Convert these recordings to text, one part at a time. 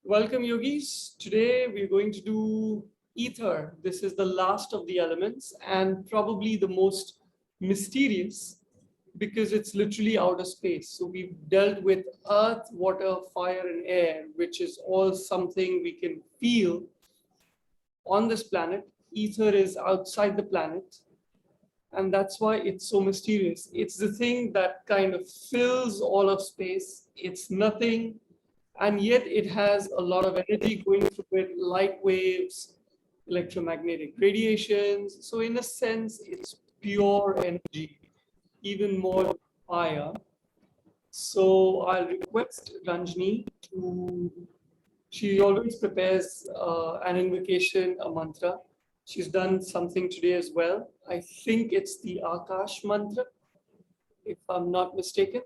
Welcome, yogis. Today we're going to do ether. This is the last of the elements and probably the most mysterious because it's literally outer space. So we've dealt with earth, water, fire, and air, which is all something we can feel on this planet. Ether is outside the planet, and that's why it's so mysterious. It's the thing that kind of fills all of space. It's nothing, and yet it has a lot of energy going through it, light waves, electromagnetic radiations. So in a sense, it's pure energy, even more than fire. So I'll request Ranjini to, she always prepares an invocation, a mantra. She's done something today as well. I think it's the Akash mantra, if I'm not mistaken.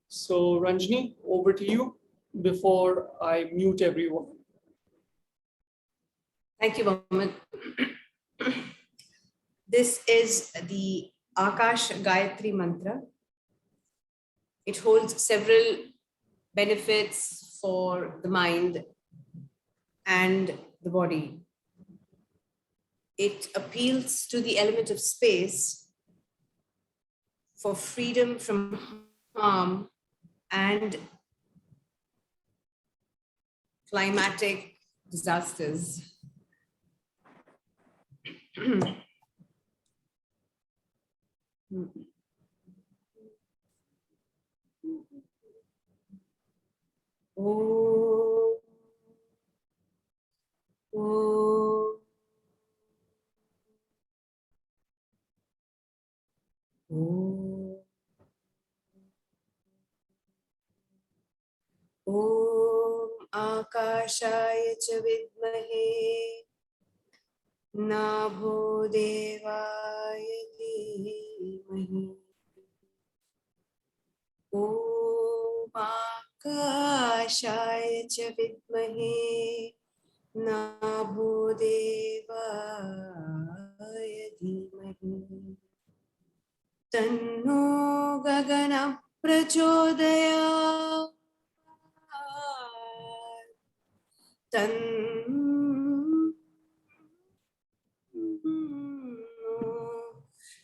So Ranjini, over to you before I mute everyone. Thank you, Mohammed. This is the Akash Gayatri mantra. It holds several benefits for the mind and the body. It appeals to the element of space for freedom from harm and climatic disasters. Oh, oh, oh. Om Akashaya cha vidmahe Nabho Devaya dhimahi. Om Akashaya cha vidmahe Nabho Devaya dhimahi. Tanno Gagana Prachodaya.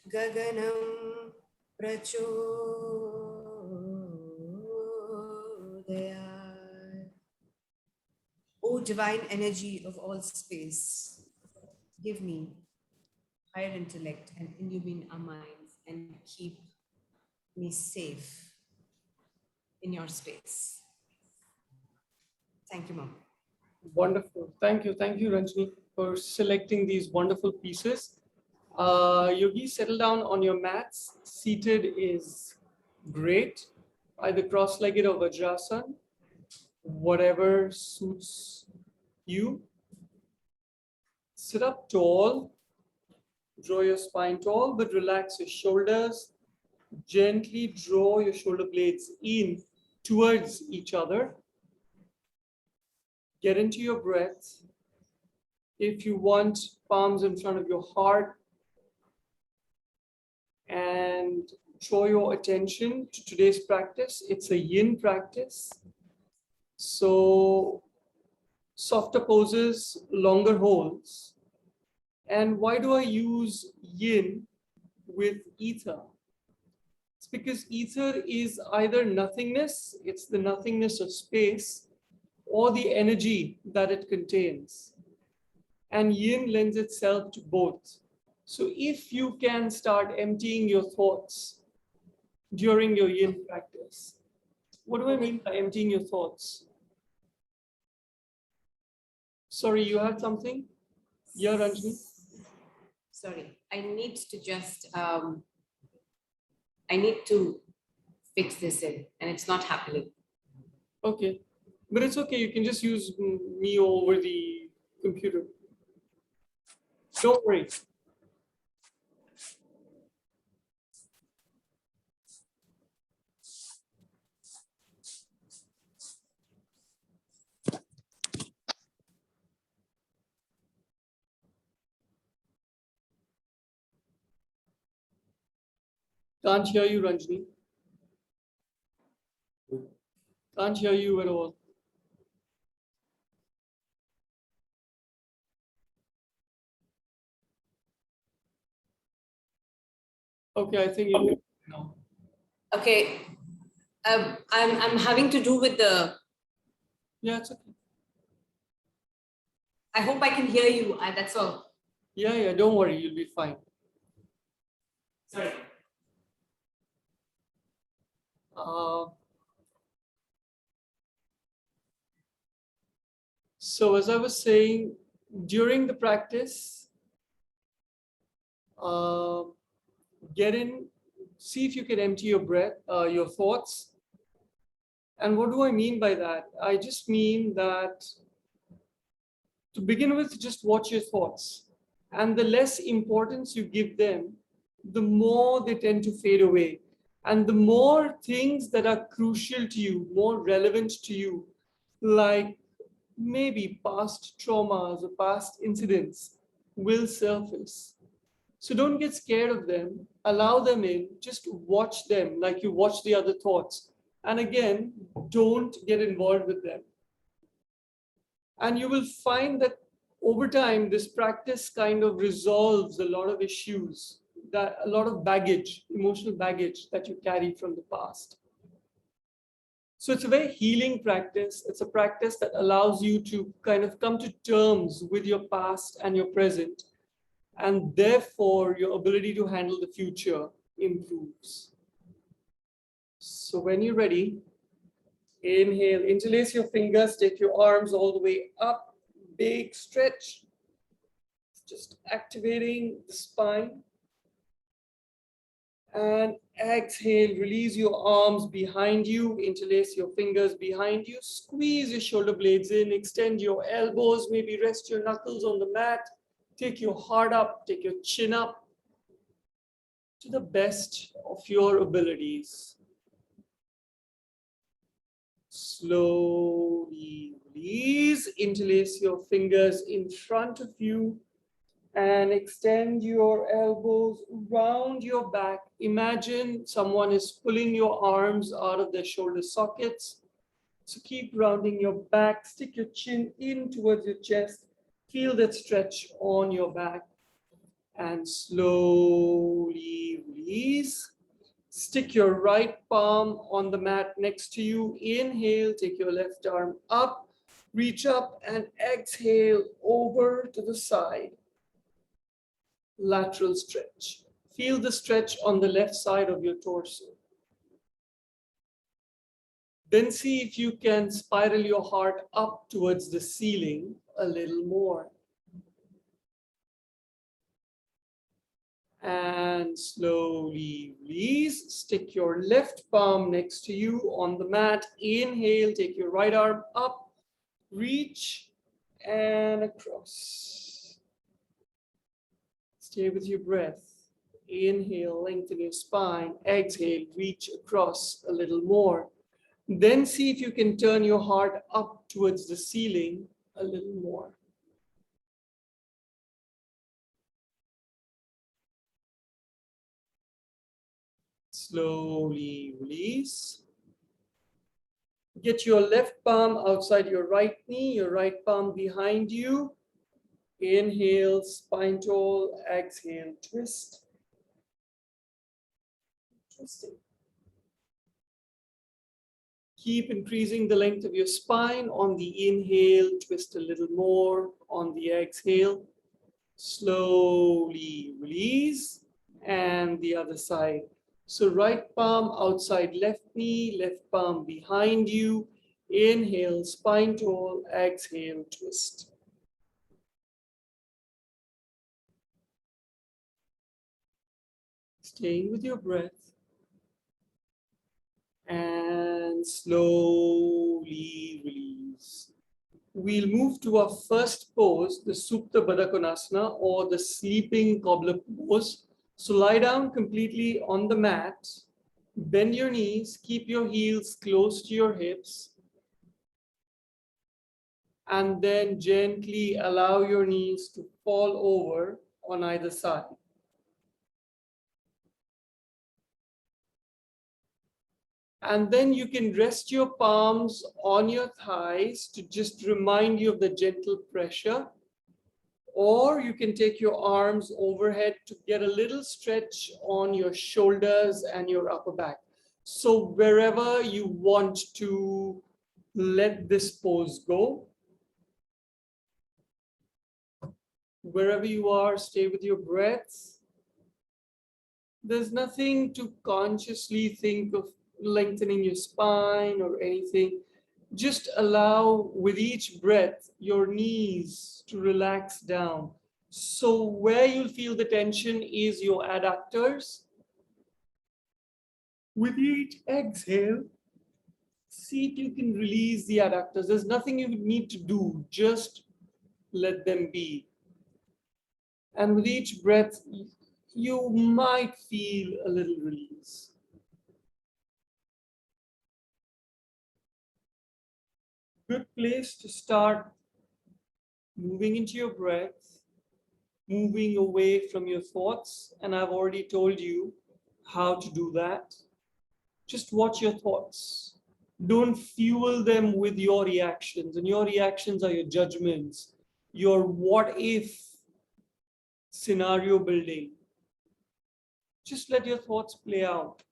Gaganam prachodayat. O divine energy of all space, give me higher intellect and illumine our minds and keep me safe in your space. Thank you, Mom. Wonderful. Thank you, Ranjini, for selecting these wonderful pieces. Yogi, settle down on your mats. Seated is great, either cross-legged or Vajrasana, whatever suits you. Sit up tall, draw your spine tall, but relax your shoulders. Gently draw your shoulder blades in towards each other. Get into your breath. If you want, palms in front of your heart, and draw your attention to today's practice. It's a yin practice. So softer poses, longer holds. And why do I use yin with ether? It's because ether is either nothingness, it's the nothingness of space, or the energy that it contains. And yin lends itself to both. So if you can start emptying your thoughts during your yin practice. What do I mean by emptying your thoughts? Sorry, you had something? Yeah, Ranjini? Sorry, I need to just, I need to fix this in and it's not happening. Okay, but it's okay. You can just use me over the computer. Don't worry. Can't hear you, Ranjini. Can't hear you at all. Okay, I think you can now. Okay. I'm having to do with the. Yeah, it's okay. I hope I can hear you. That's all. Yeah, don't worry, you'll be fine. Sorry. Uh, so as I was saying, during the practice, uh, get in, see if you can empty your breath, your thoughts. And what do I mean by that? I just mean that to begin with, just watch your thoughts. And the less importance you give them, the more they tend to fade away. And the more things that are crucial to you, more relevant to you, like maybe past traumas or past incidents, will surface. So don't get scared of them, allow them in, just watch them like you watch the other thoughts. And again, don't get involved with them. And you will find that over time, this practice kind of resolves a lot of issues, that a lot of baggage, emotional baggage that you carry from the past. So it's a very healing practice. It's a practice that allows you to kind of come to terms with your past and your present, and therefore your ability to handle the future improves. So when you're ready, inhale, interlace your fingers, take your arms all the way up, big stretch, just activating the spine. And exhale, release your arms behind you, interlace your fingers behind you, squeeze your shoulder blades in, extend your elbows, maybe rest your knuckles on the mat, take your heart up, take your chin up to the best of your abilities. Slowly release, interlace your fingers in front of you, and extend your elbows round your back. Imagine someone is pulling your arms out of their shoulder sockets. So keep rounding your back, stick your chin in towards your chest, feel that stretch on your back, and slowly release. Stick your right palm on the mat next to you. Inhale, take your left arm up, reach up, and exhale over to the side. Lateral stretch. Feel the stretch on the left side of your torso. Then see if you can spiral your heart up towards the ceiling a little more. And slowly release. Stick your left palm next to you on the mat. Inhale, take your right arm up, reach, and across. Stay with your breath. Inhale, lengthen your spine. Exhale, reach across a little more. Then see if you can turn your heart up towards the ceiling a little more. Slowly release. Get your left palm outside your right knee, your right palm behind you. Inhale, spine tall. Exhale, twist. Twisting. Keep increasing the length of your spine. On the inhale, twist a little more. On the exhale, slowly release. And the other side. So right palm outside left knee, left palm behind you. Inhale, spine tall. Exhale, twist. Staying with your breath. And slowly release. We'll move to our first pose, the Supta Badakonasana, or the sleeping goblet pose. So lie down completely on the mat, bend your knees, keep your heels close to your hips, and then gently allow your knees to fall over on either side. And then you can rest your palms on your thighs to just remind you of the gentle pressure. Or you can take your arms overhead to get a little stretch on your shoulders and your upper back. So wherever you want to let this pose go, wherever you are, stay with your breath. There's nothing to consciously think of lengthening your spine or anything. Just allow with each breath your knees to relax down. So where you'll feel the tension is your adductors. With each exhale, see if you can release the adductors. There's nothing you need to do, just let them be. And with each breath, you might feel a little release. Good place to start moving into your breath, moving away from your thoughts. And I've already told you how to do that. Just watch your thoughts. Don't fuel them with your reactions. And your reactions are your judgments, your what if scenario building. Just let your thoughts play out.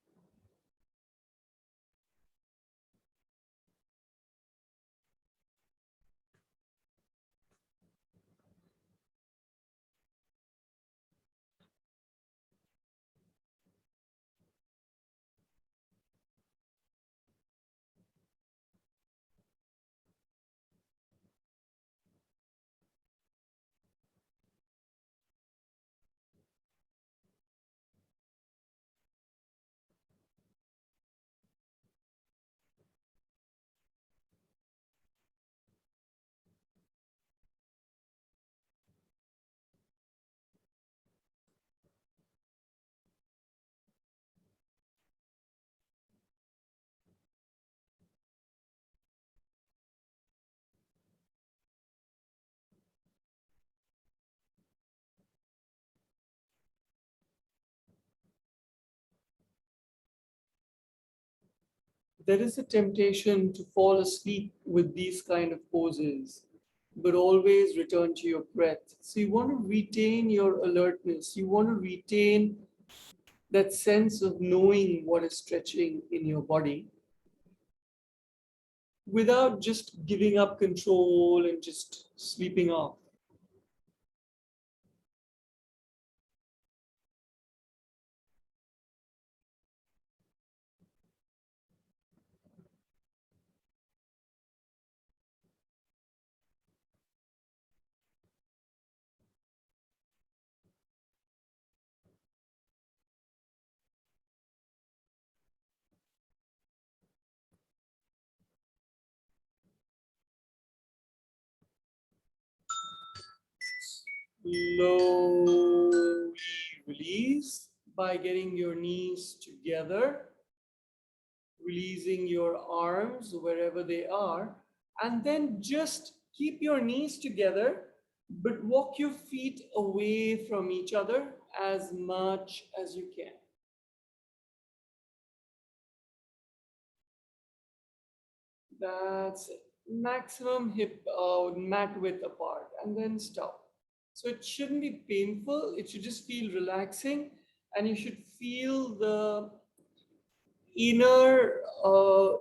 There is a temptation to fall asleep with these kind of poses, but always return to your breath. So you want to retain your alertness. You want to retain that sense of knowing what is stretching in your body without just giving up control and just sleeping off. Slowly release by getting your knees together, releasing your arms wherever they are, and then just keep your knees together, but walk your feet away from each other as much as you can. That's it. Maximum hip mat width apart, and then stop. So it shouldn't be painful. It should just feel relaxing, and you should feel the inner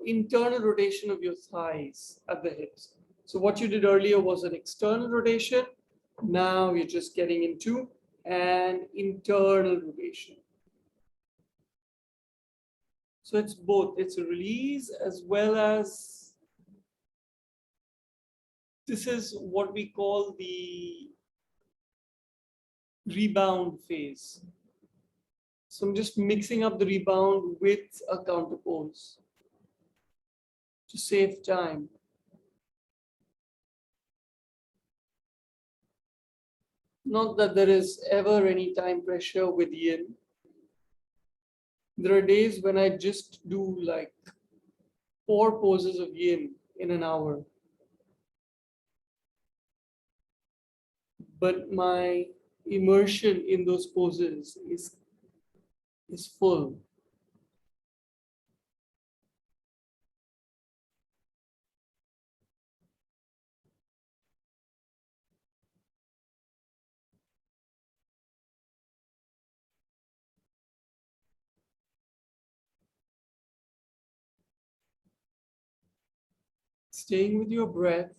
internal rotation of your thighs at the hips. So what you did earlier was an external rotation. Now you're just getting into an internal rotation. So it's both. It's a release as well as this is what we call the rebound phase. So I'm just mixing up the rebound with a counter pose to save time. Not that there is ever any time pressure with yin. There are days when I just do like 4 poses of yin in an hour. But my immersion in those poses is full. Staying with your breath.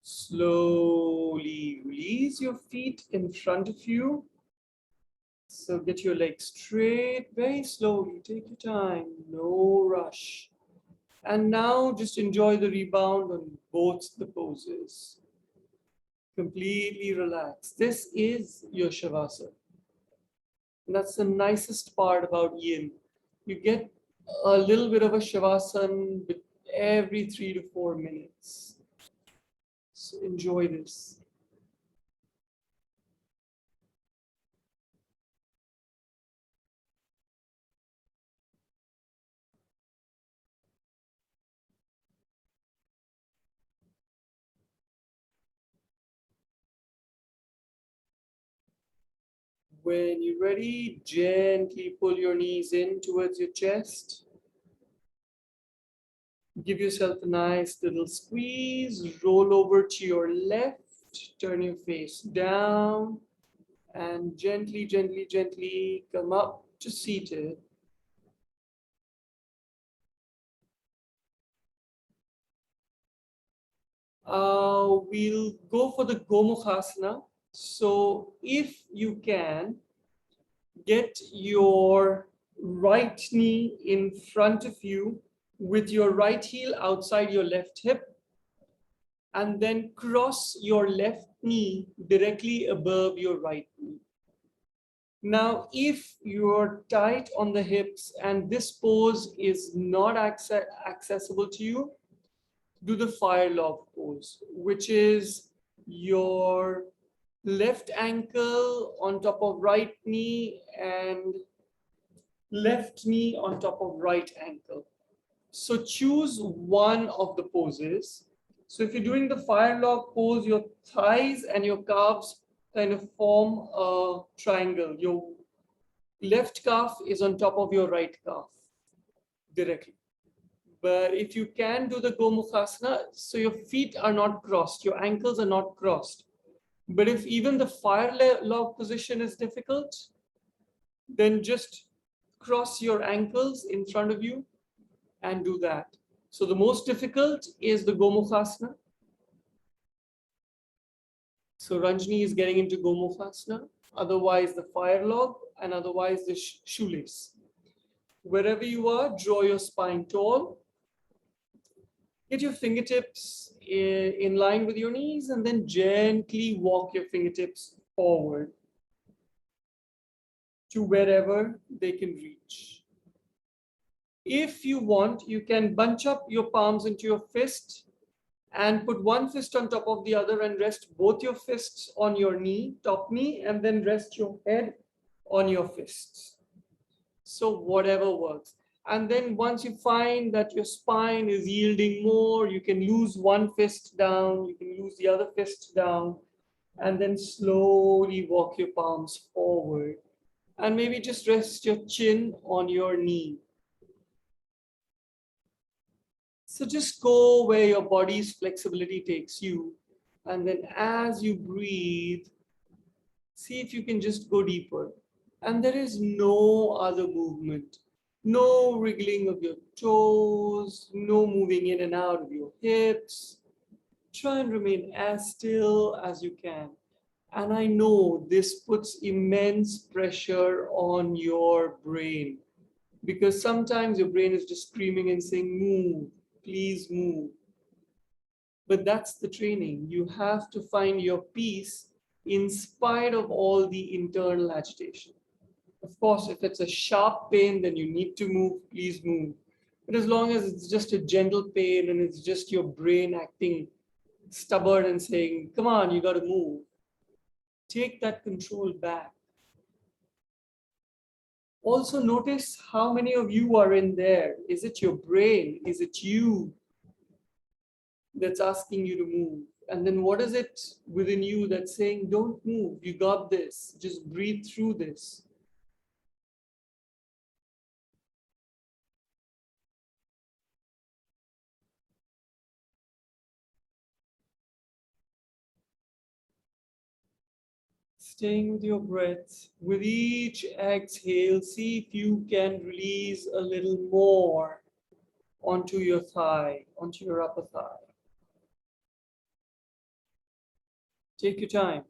Slowly release your feet in front of you. So get your legs straight, very slowly. Take your time, no rush. And now just enjoy the rebound on both the poses. Completely relax. This is your Shavasana. And that's the nicest part about yin. You get a little bit of a Shavasana every 3 to 4 minutes. So enjoy this. When you're ready, gently pull your knees in towards your chest. Give yourself a nice little squeeze. Roll over to your left. Turn your face down. And gently, gently, gently come up to seated. We'll go for the Gomukhasana. So if you can, get your right knee in front of you with your right heel outside your left hip, and then cross your left knee directly above your right knee. Now, if you're tight on the hips and this pose is not accessible to you, do the fire log pose, which is your left ankle on top of right knee and left knee on top of right ankle. So choose one of the poses. So if you're doing the fire log pose, your thighs and your calves kind of form a triangle. Your left calf is on top of your right calf directly. But if you can do the Gomukhasana, so your feet are not crossed, your ankles are not crossed. But if even the fire log position is difficult, then just cross your ankles in front of you and do that. So the most difficult is the Gomukhasana. So Ranjani is getting into Gomukhasana, otherwise the fire log, and otherwise the shoelace. Wherever you are, draw your spine tall. Get your fingertips in line with your knees and then gently walk your fingertips forward to wherever they can reach. If you want, you can bunch up your palms into your fist and put one fist on top of the other and rest both your fists on your knee, top knee, and then rest your head on your fists. So whatever works. And then once you find that your spine is yielding more, you can lose one fist down, you can lose the other fist down, and then slowly walk your palms forward. And maybe just rest your chin on your knee. So just go where your body's flexibility takes you. And then as you breathe, see if you can just go deeper. And there is no other movement. No wriggling of your toes, no moving in and out of your hips. Try and remain as still as you can. And I know this puts immense pressure on your brain because sometimes your brain is just screaming and saying, move, please move. But that's the training. You have to find your peace in spite of all the internal agitation. Of course, if it's a sharp pain, then you need to move, please move. But as long as it's just a gentle pain and it's just your brain acting stubborn and saying, come on, you got to move, take that control back. Also notice how many of you are in there. Is it your brain? Is it you that's asking you to move? And then what is it within you that's saying, don't move, you got this, just breathe through this. Staying with your breath. With each exhale, see if you can release a little more onto your thigh, onto your upper thigh. Take your time.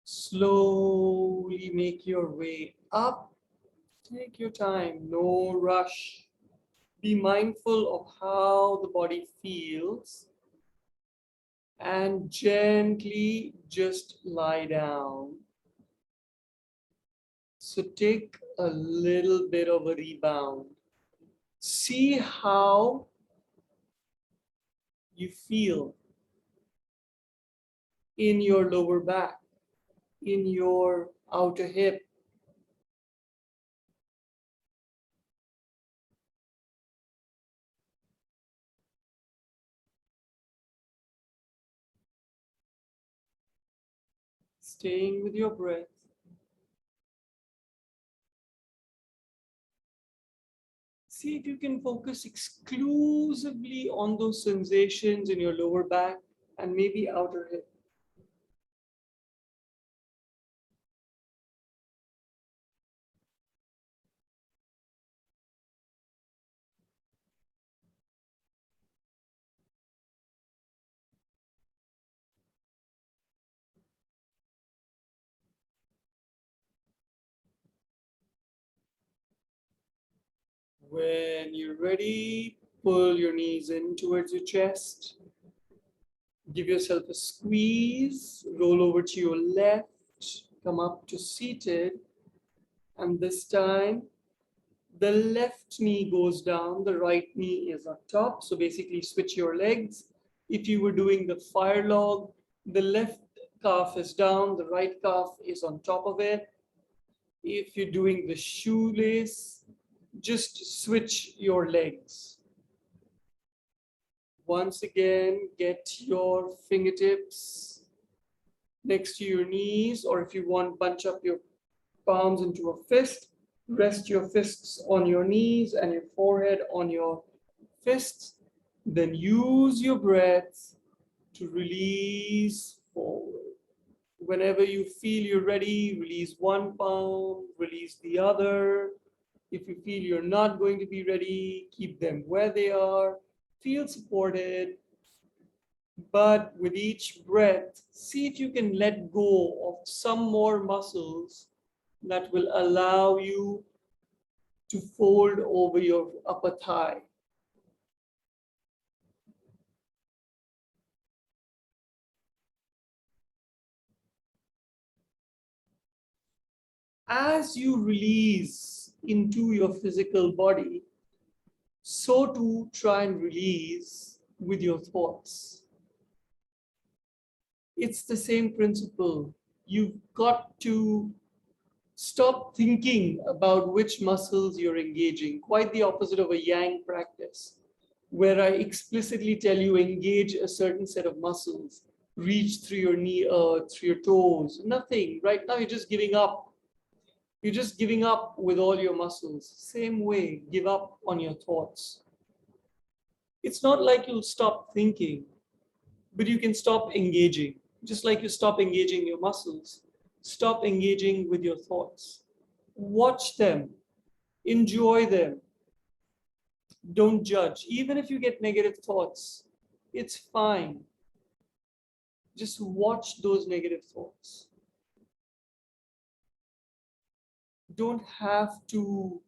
Slowly make your way up. Take your time, no rush. Be mindful of how the body feels and gently just lie down. So take a little bit of a rebound. See how you feel in your lower back, in your outer hip. Staying with your breath. See if you can focus exclusively on those sensations in your lower back and maybe outer hip. When you're ready, pull your knees in towards your chest. Give yourself a squeeze, roll over to your left, come up to seated, and this time the left knee goes down, the right knee is on top. So basically switch your legs. If you were doing the fire log, the left calf is down, the right calf is on top of it. If you're doing the shoelace, just switch your legs. Once again, get your fingertips next to your knees, or if you want, bunch up your palms into a fist. Rest your fists on your knees and your forehead on your fists. Then use your breath to release forward. Whenever you feel you're ready, release one palm, release the other. If you feel you're not going to be ready, keep them where they are. Feel supported. But with each breath, see if you can let go of some more muscles that will allow you to fold over your upper thigh. As you release into your physical body, so too try and release with your thoughts. It's the same principle. You've got to stop thinking about which muscles you're engaging, quite the opposite of a yang practice, where I explicitly tell you engage a certain set of muscles, reach through your knee, through your toes, nothing. Right now you're just giving up. You're just giving up with all your muscles. Same way, give up on your thoughts. It's not like you'll stop thinking, but you can stop engaging. Just like you stop engaging your muscles, stop engaging with your thoughts. Watch them, enjoy them. Don't judge. Even if you get negative thoughts, it's fine. Just watch those negative thoughts. You don't have to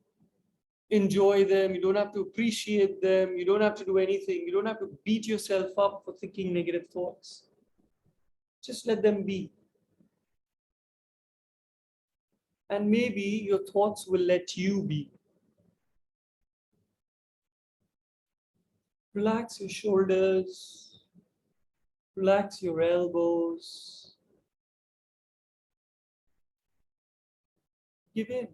enjoy them. You don't have to appreciate them. You don't have to do anything. You don't have to beat yourself up for thinking negative thoughts. Just let them be. And maybe your thoughts will let you be. Relax your shoulders. Relax your elbows. Give in.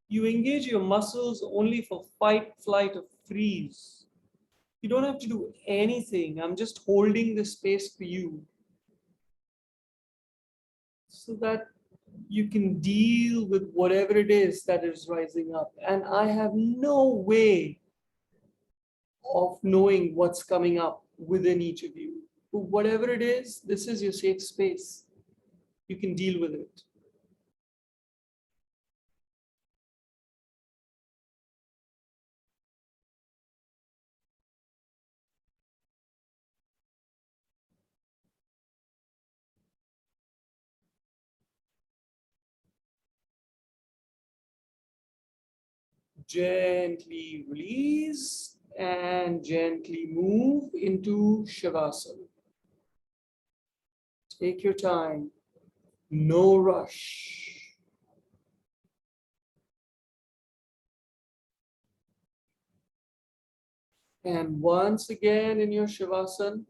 You engage your muscles only for fight, flight, or freeze. You don't have to do anything. I'm just holding the space for you so that you can deal with whatever it is that is rising up. And I have no way of knowing what's coming up within each of you. But whatever it is, this is your safe space. You can deal with it. Gently release and gently move into Shavasana. Take your time, no rush. And once again in your Shavasana,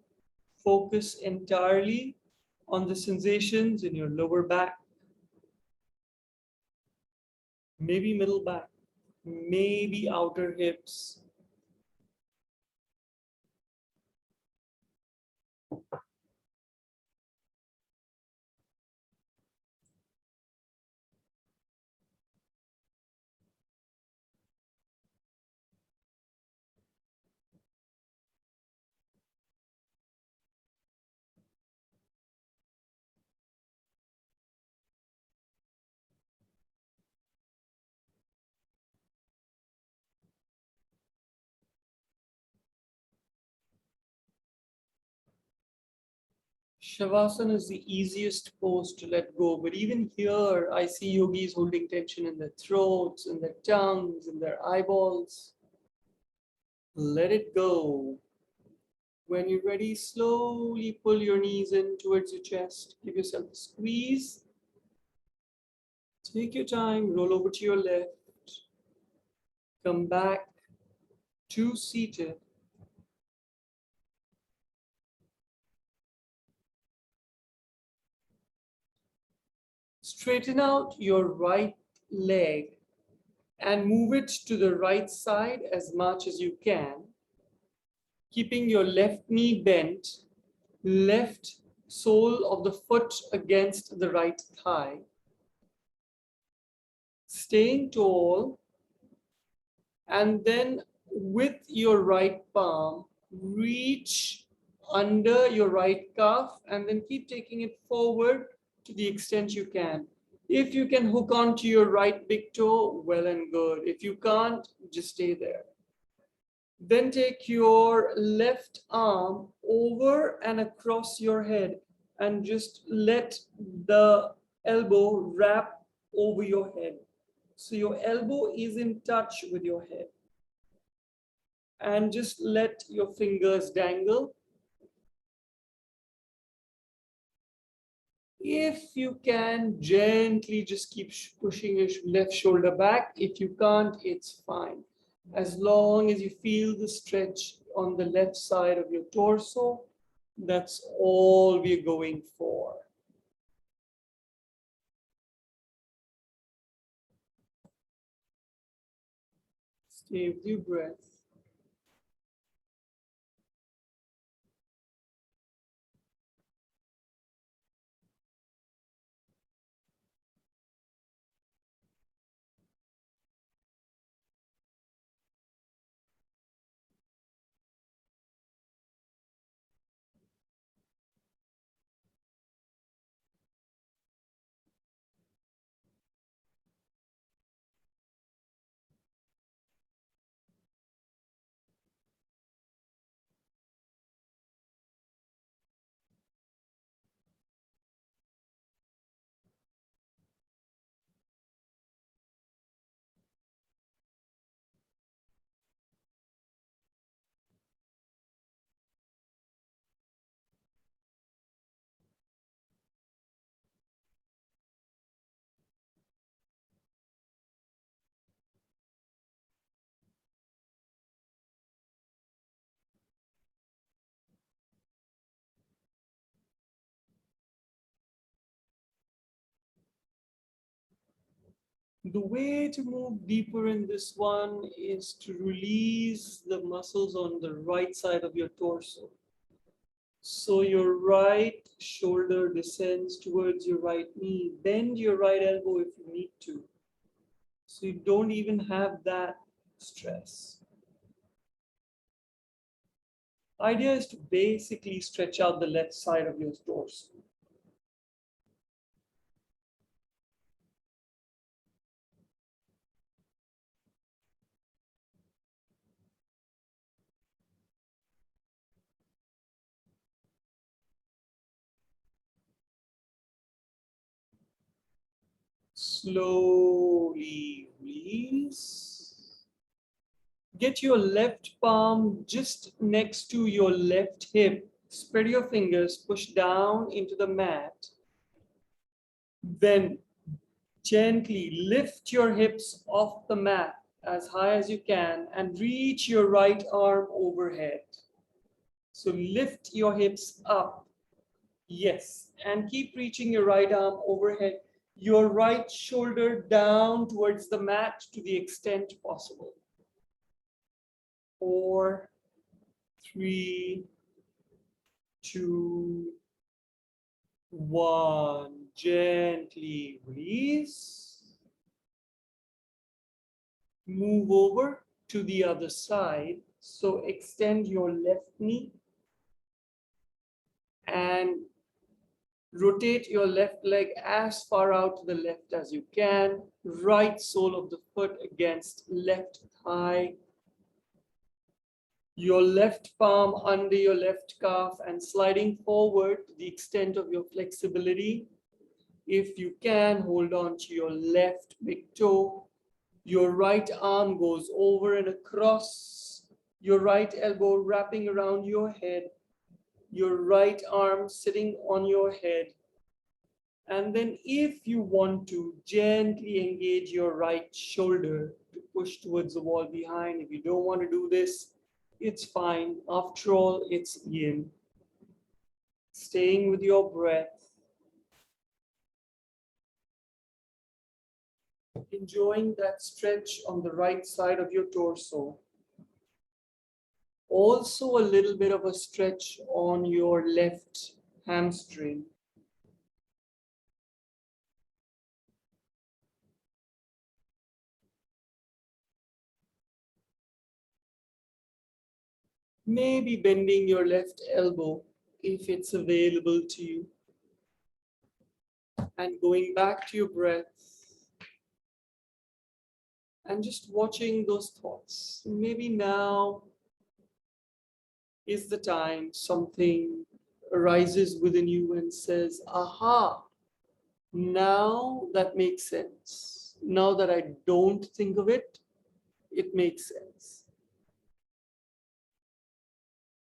focus entirely on the sensations in your lower back, maybe middle back, maybe outer hips. Shavasana is the easiest pose to let go, but even here, I see yogis holding tension in their throats, in their tongues, in their eyeballs. Let it go. When you're ready, slowly pull your knees in towards your chest. Give yourself a squeeze. Take your time, roll over to your left. Come back to seated. Straighten out your right leg and move it to the right side as much as you can, keeping your left knee bent, left sole of the foot against the right thigh. Staying tall, and then with your right palm, reach under your right calf and then keep taking it forward to the extent you can. If you can hook onto your right big toe, well and good. If you can't, just stay there. Then take your left arm over and across your head and just let the elbow wrap over your head. So your elbow is in touch with your head. And just let your fingers dangle. If you can, gently just keep pushing your left shoulder back. If you can't, it's fine. As long as you feel the stretch on the left side of your torso, that's all we're going for. Stay with your breath. The way to move deeper in this one is to release the muscles on the right side of your torso. So your right shoulder descends towards your right knee. Bend your right elbow if you need to. So you don't even have that stress. Idea is to basically stretch out the left side of your torso. Slowly release. Get your left palm just next to your left hip. Spread your fingers, push down into the mat. Then gently lift your hips off the mat as high as you can and reach your right arm overhead. So lift your hips up. Yes, and keep reaching your right arm overhead. Your right shoulder down towards the mat to the extent possible. 4, 3, 2, 1. Gently release. Move over to the other side. So extend your left knee and rotate your left leg as far out to the left as you can. Right sole of the foot against left thigh. Your left palm under your left calf and sliding forward to the extent of your flexibility. If you can, hold on to your left big toe. Your right arm goes over and across. Your right elbow wrapping around your head. Your right arm sitting on your head. And then if you want to, gently engage your right shoulder to push towards the wall behind. If you don't want to do this, it's fine. After all, it's yin. Staying with your breath. Enjoying that stretch on the right side of your torso. Also a little bit of a stretch on your left hamstring. Maybe bending your left elbow if it's available to you. And going back to your breath. And just watching those thoughts. Maybe now is the time something arises within you and says, aha, now that makes sense. Now that I don't think of it, it makes sense.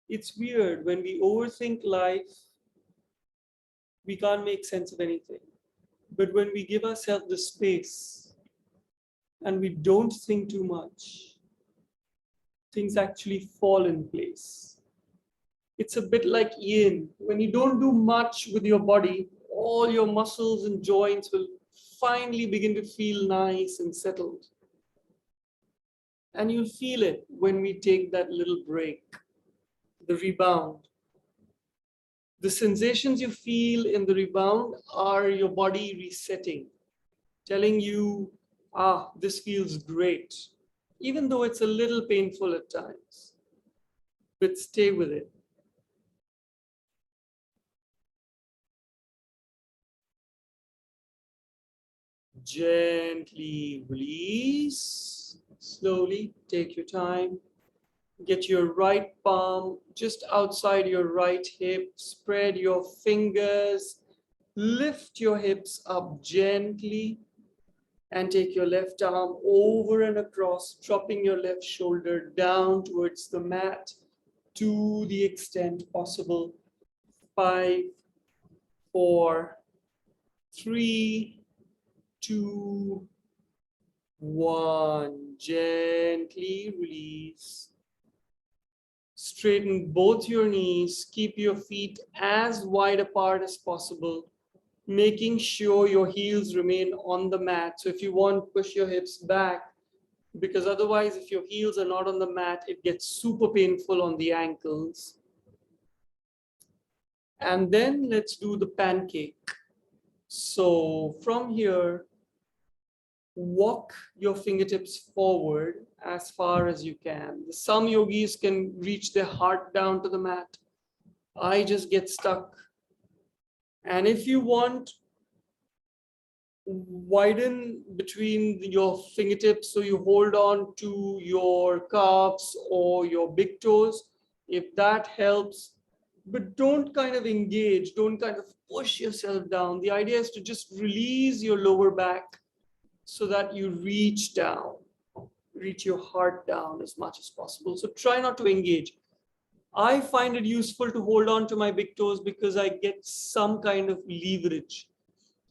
It's weird when we overthink life, we can't make sense of anything. But when we give ourselves the space and we don't think too much, things actually fall in place. It's a bit like yin. When you don't do much with your body, all your muscles and joints will finally begin to feel nice and settled. And you'll feel it when we take that little break, the rebound. The sensations you feel in the rebound are your body resetting, telling you, this feels great, even though it's a little painful at times. But stay with it. Gently release. Slowly take your time. Get your right palm just outside your right hip. Spread your fingers. Lift your hips up gently. And take your left arm over and across, dropping your left shoulder down towards the mat to the extent possible. 5, 4, 3, 2, 1. Gently release. Straighten both your knees. Keep your feet as wide apart as possible. making sure your heels remain on the mat. So if you want, push your hips back, because otherwise, if your heels are not on the mat, it gets super painful on the ankles. And then let's do the pancake. So from here, walk your fingertips forward as far as you can. Some yogis can reach their heart down to the mat. I just get stuck. And if you want, widen between your fingertips so you hold on to your calves or your big toes, if that helps. But don't kind of engage, don't kind of push yourself down. The idea is to just release your lower back so that you reach down, reach your heart down as much as possible. So try not to engage. I find it useful to hold on to my big toes because I get some kind of leverage.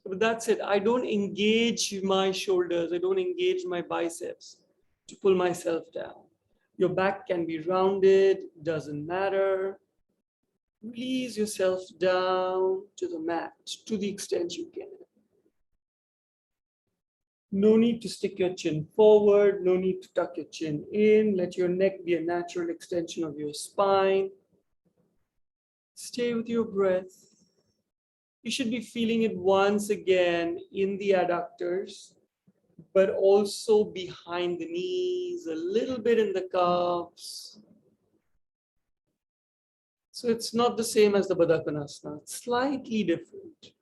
But that's it. I don't engage my shoulders. I don't engage my biceps to pull myself down. Your back can be rounded, doesn't matter. Release yourself down to the mat to the extent you can. No need to stick your chin forward. No need to tuck your chin in. Let your neck be a natural extension of your spine. Stay with your breath. You should be feeling it once again in the adductors, but also behind the knees, a little bit in the calves. So it's not the same as the Badakonasana, it's slightly different.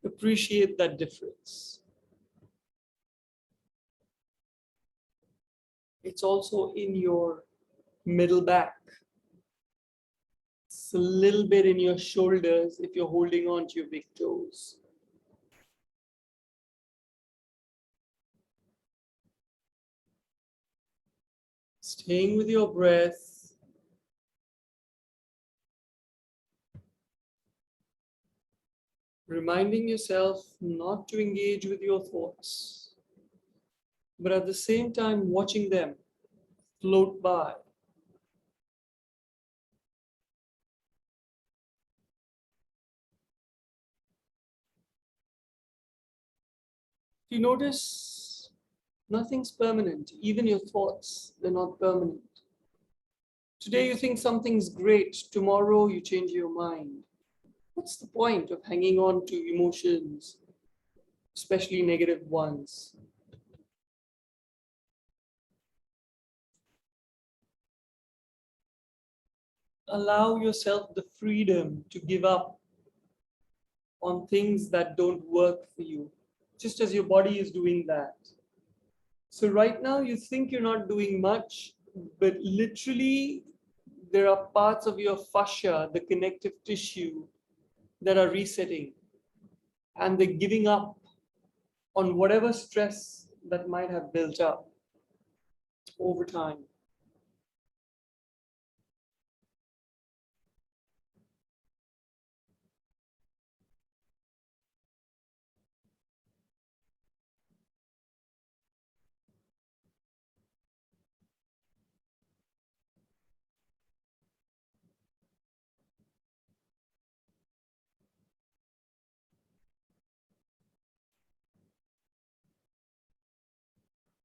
Appreciate that difference. It's also in your middle back. It's a little bit in your shoulders if you're holding on to your big toes. Staying with your breath. Reminding yourself not to engage with your thoughts, but at the same time watching them float by. You notice nothing's permanent, even your thoughts, they're not permanent. Today you think something's great, tomorrow you change your mind. What's the point of hanging on to emotions, especially negative ones? Allow yourself the freedom to give up on things that don't work for you, just as your body is doing that. So right now you think you're not doing much, but literally there are parts of your fascia, the connective tissue, that are resetting, and they're giving up on whatever stress that might have built up over time.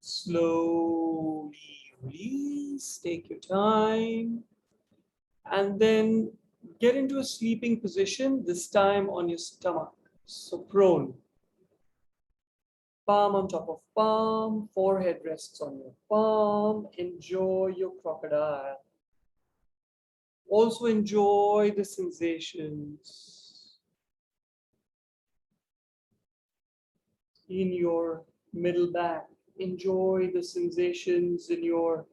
Slowly release, take your time, and then get into a sleeping position, this time on your stomach. So prone, palm on top of palm, forehead rests on your palm. Enjoy your crocodile. Also enjoy the sensations in your middle back. Enjoy the sensations in your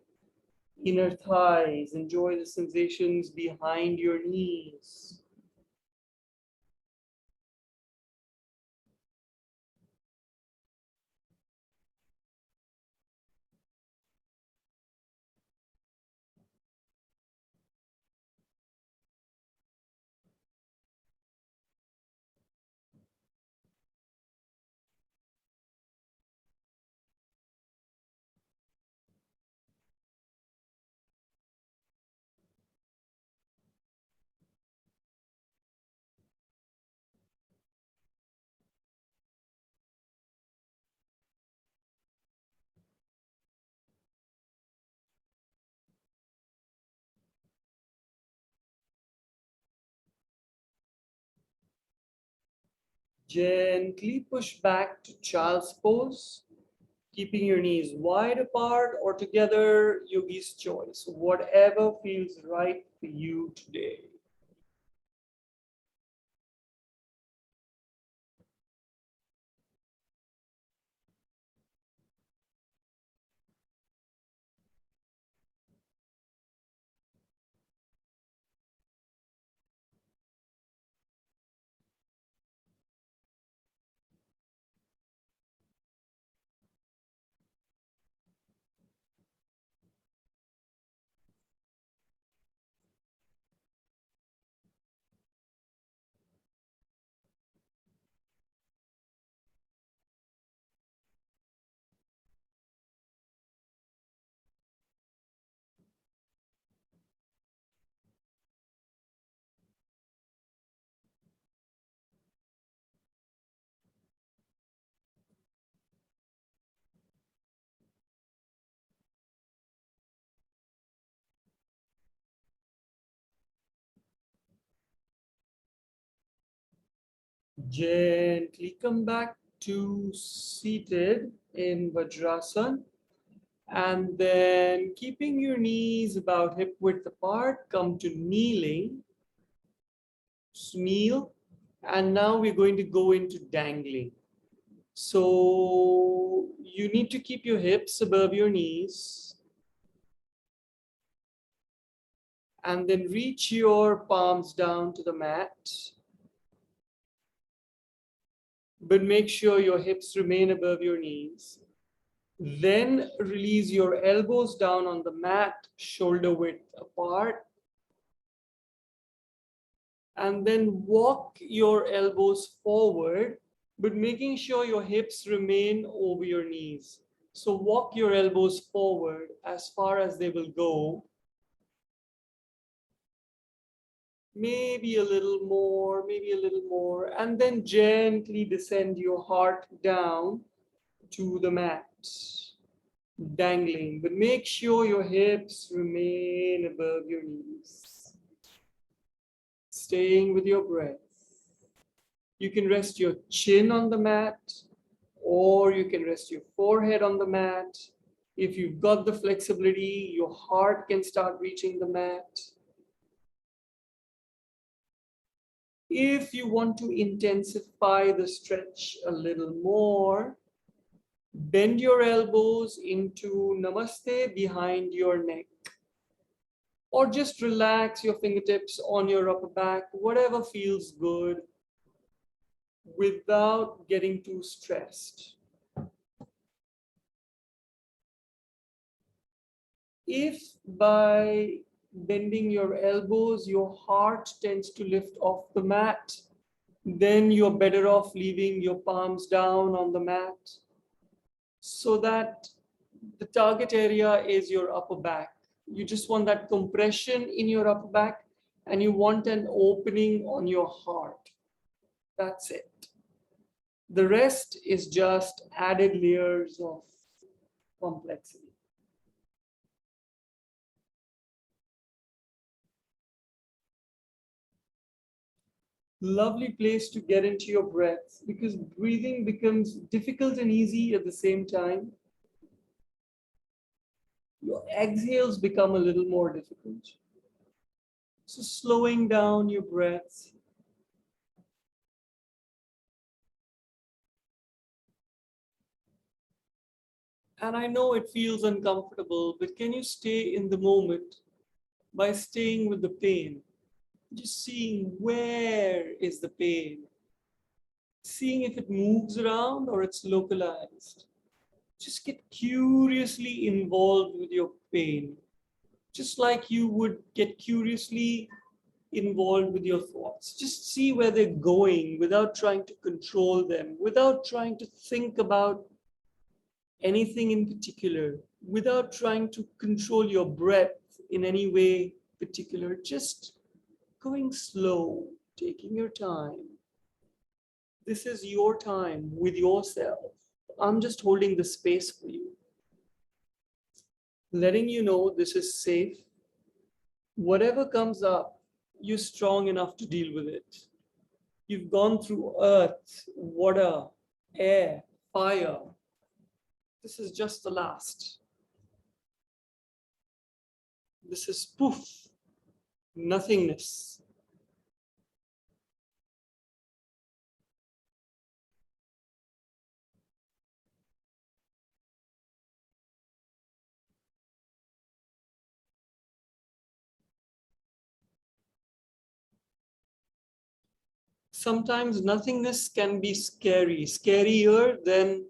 inner thighs. Enjoy the sensations behind your knees. Gently push back to child's pose, keeping your knees wide apart or together, yogi's choice, whatever feels right for you today. Gently come back to seated in Vajrasana. And then keeping your knees about hip width apart, come to kneeling. Kneel. And now we're going to go into dangling. So you need to keep your hips above your knees. And then reach your palms down to the mat. But make sure your hips remain above your knees. Then release your elbows down on the mat, shoulder width apart. And then walk your elbows forward, but making sure your hips remain over your knees. So walk your elbows forward as far as they will go. Maybe a little more, maybe a little more. And then gently descend your heart down to the mat. Dangling, but make sure your hips remain above your knees. Staying with your breath. You can rest your chin on the mat, or you can rest your forehead on the mat. If you've got the flexibility, your heart can start reaching the mat. If you want to intensify the stretch a little more, bend your elbows into Namaste behind your neck. Or just relax your fingertips on your upper back, whatever feels good, without getting too stressed. If by bending your elbows, your heart tends to lift off the mat, then you're better off leaving your palms down on the mat so that the target area is your upper back. You just want that compression in your upper back and you want an opening on your heart. That's it. The rest is just added layers of complexity. Lovely place to get into your breath because breathing becomes difficult and easy at the same time. Your exhales become a little more difficult. So slowing down your breath. And I know it feels uncomfortable, but can you stay in the moment by staying with the pain? Just seeing where is the pain, seeing if it moves around or it's localized. Just get curiously involved with your pain, just like you would get curiously involved with your thoughts. Just see where they're going without trying to control them, without trying to think about anything in particular, without trying to control your breath in any way particular. Just going slow, taking your time. This is your time with yourself. I'm just holding the space for you, letting you know this is safe. Whatever comes up, you're strong enough to deal with it. You've gone through earth, water, air, fire. This is just the last. This is poof, nothingness. Sometimes nothingness can be scary, scarier than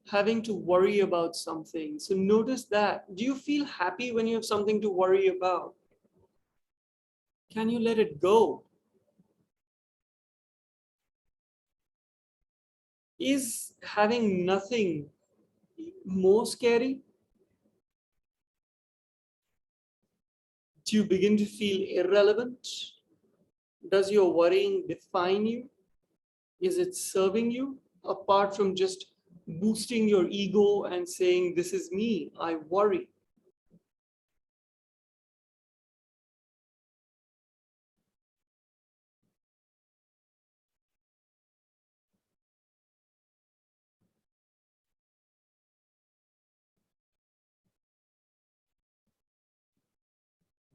having to worry about something. So notice that. Do you feel happy when you have something to worry about? Can you let it go? Is having nothing more scary? Do you begin to feel irrelevant? Does your worrying define you? Is it serving you? Apart from just boosting your ego and saying, this is me, I worry.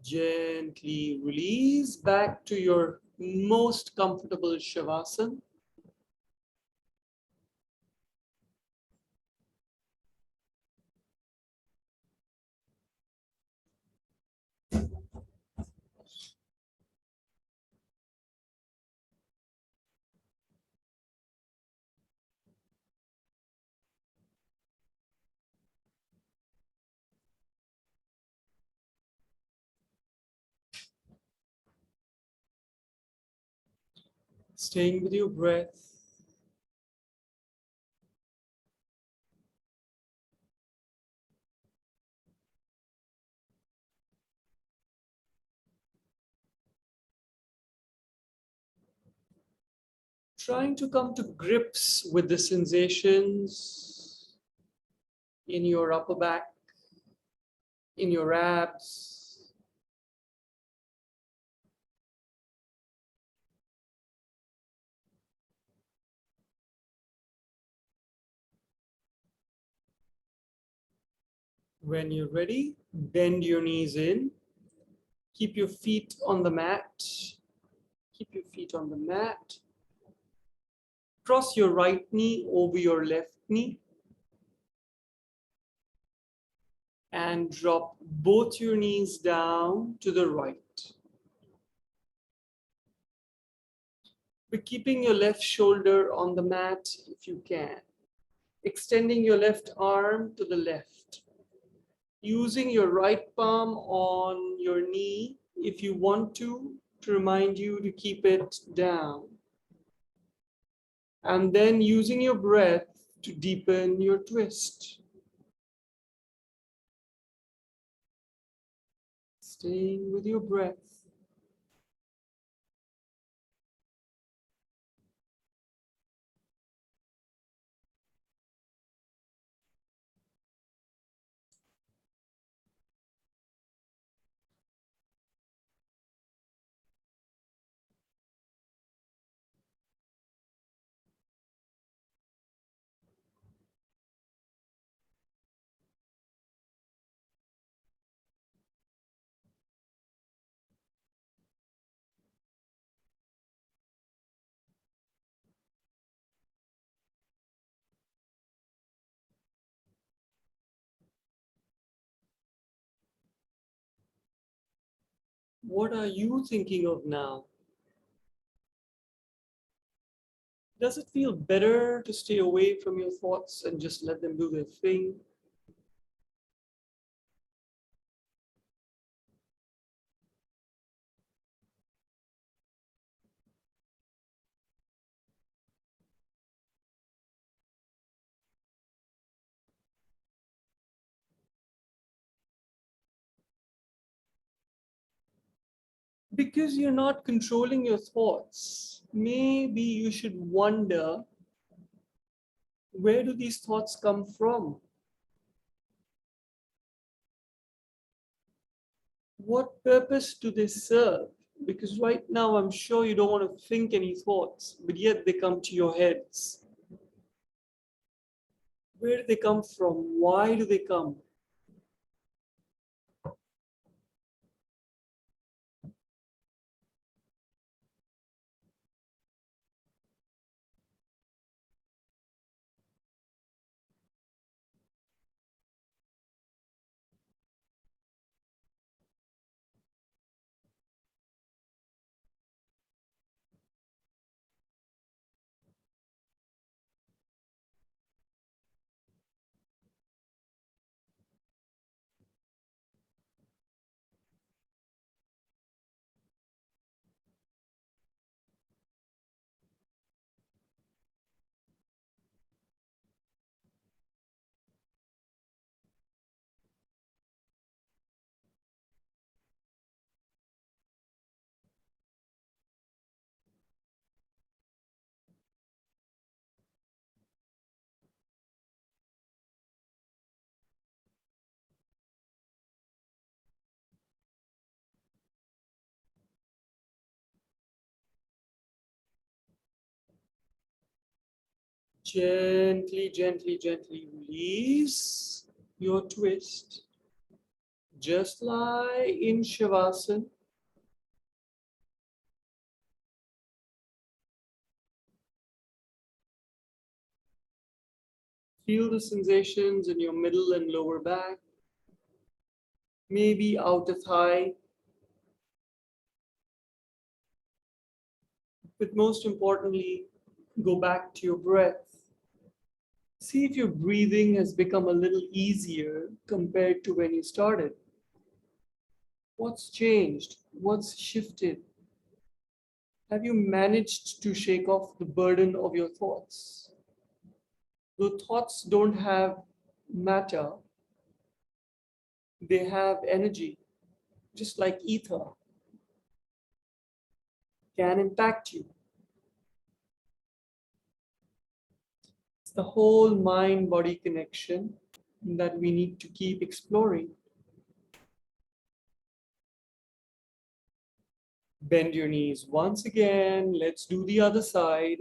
Gently release back to your most comfortable Shavasana. Staying with your breath. Trying to come to grips with the sensations in your upper back, in your abs. When you're ready, bend your knees in. Keep your feet on the mat. Keep your feet on the mat. Cross your right knee over your left knee. And drop both your knees down to the right. But keeping your left shoulder on the mat if you can. Extending your left arm to the left. Using your right palm on your knee if you want to remind you to keep it down. And then using your breath to deepen your twist. Staying with your breath. What are you thinking of now? Does it feel better to stay away from your thoughts and just let them do their thing? Because you're not controlling your thoughts, maybe you should wonder, where do these thoughts come from? What purpose do they serve? Because right now, I'm sure you don't want to think any thoughts, but yet they come to your heads. Where do they come from? Why do they come? Gently, gently, gently release your twist. Just lie in Shavasana. Feel the sensations in your middle and lower back, maybe outer thigh, but most importantly, go back to your breath. See if your breathing has become a little easier compared to when you started. What's changed? What's shifted? Have you managed to shake off the burden of your thoughts? The thoughts don't have matter, they have energy, just like ether, can impact you. It's the whole mind body connection that we need to keep exploring. Bend your knees once again. Let's do the other side.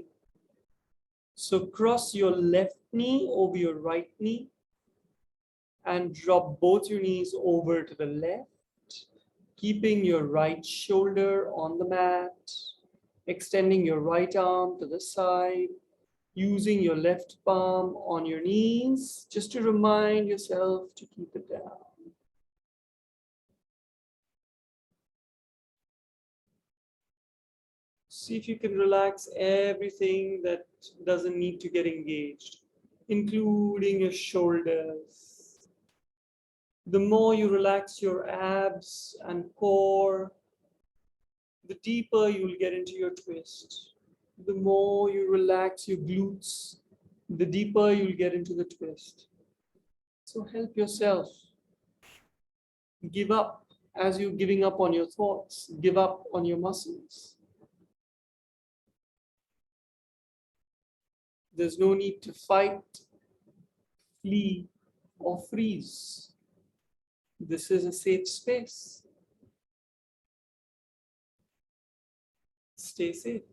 So cross your left knee over your right knee and drop both your knees over to the left, keeping your right shoulder on the mat, extending your right arm to the side, using your left palm on your knees, just to remind yourself to keep it down. See if you can relax everything that doesn't need to get engaged, including your shoulders. The more you relax your abs and core, the deeper you'll get into your twist. The more you relax your glutes, the deeper you'll get into the twist. So help yourself. Give up as you're giving up on your thoughts. Give up on your muscles. There's no need to fight, flee, or freeze. This is a safe space. Stay safe.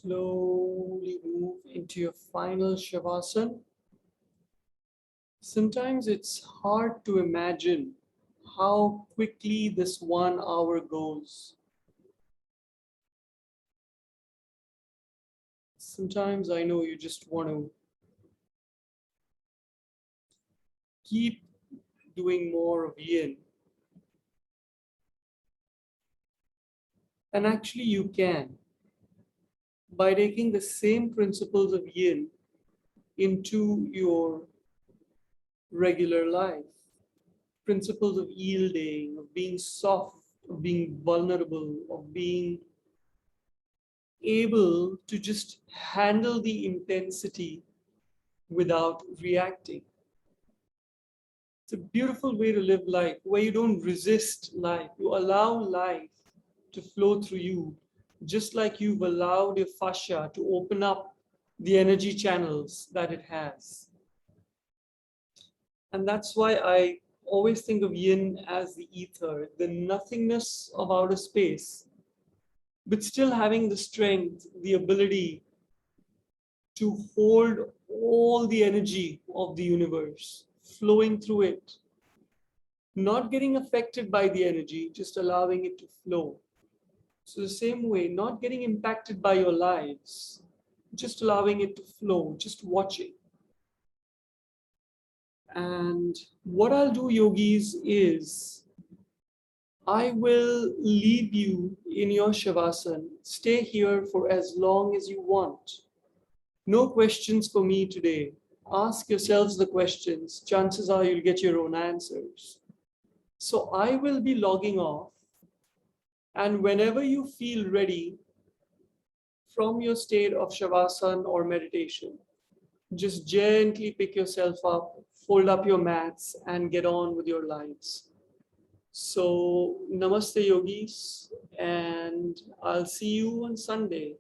Slowly move into your final Shavasana. Sometimes it's hard to imagine how quickly this 1 hour goes. Sometimes I know you just want to keep doing more of yin. And actually, you can by taking the same principles of yin into your regular life. Principles of yielding, of being soft, of being vulnerable, of being able to just handle the intensity without reacting. It's a beautiful way to live life where you don't resist life. You allow life to flow through you, just like you've allowed your fascia to open up the energy channels that it has. And that's why I always think of yin as the ether, the nothingness of outer space, but still having the strength, the ability to hold all the energy of the universe flowing through it, not getting affected by the energy, just allowing it to flow. So, the same way, not getting impacted by your lives, just allowing it to flow, just watching. And what I'll do, yogis, is I will leave you in your Shavasana. Stay here for as long as you want. No questions for me today. Ask yourselves the questions. Chances are you'll get your own answers. So I will be logging off. And whenever you feel ready from your state of Shavasana or meditation, just gently pick yourself up, fold up your mats, and get on with your lives. So, namaste, yogis, and I'll see you on Sunday.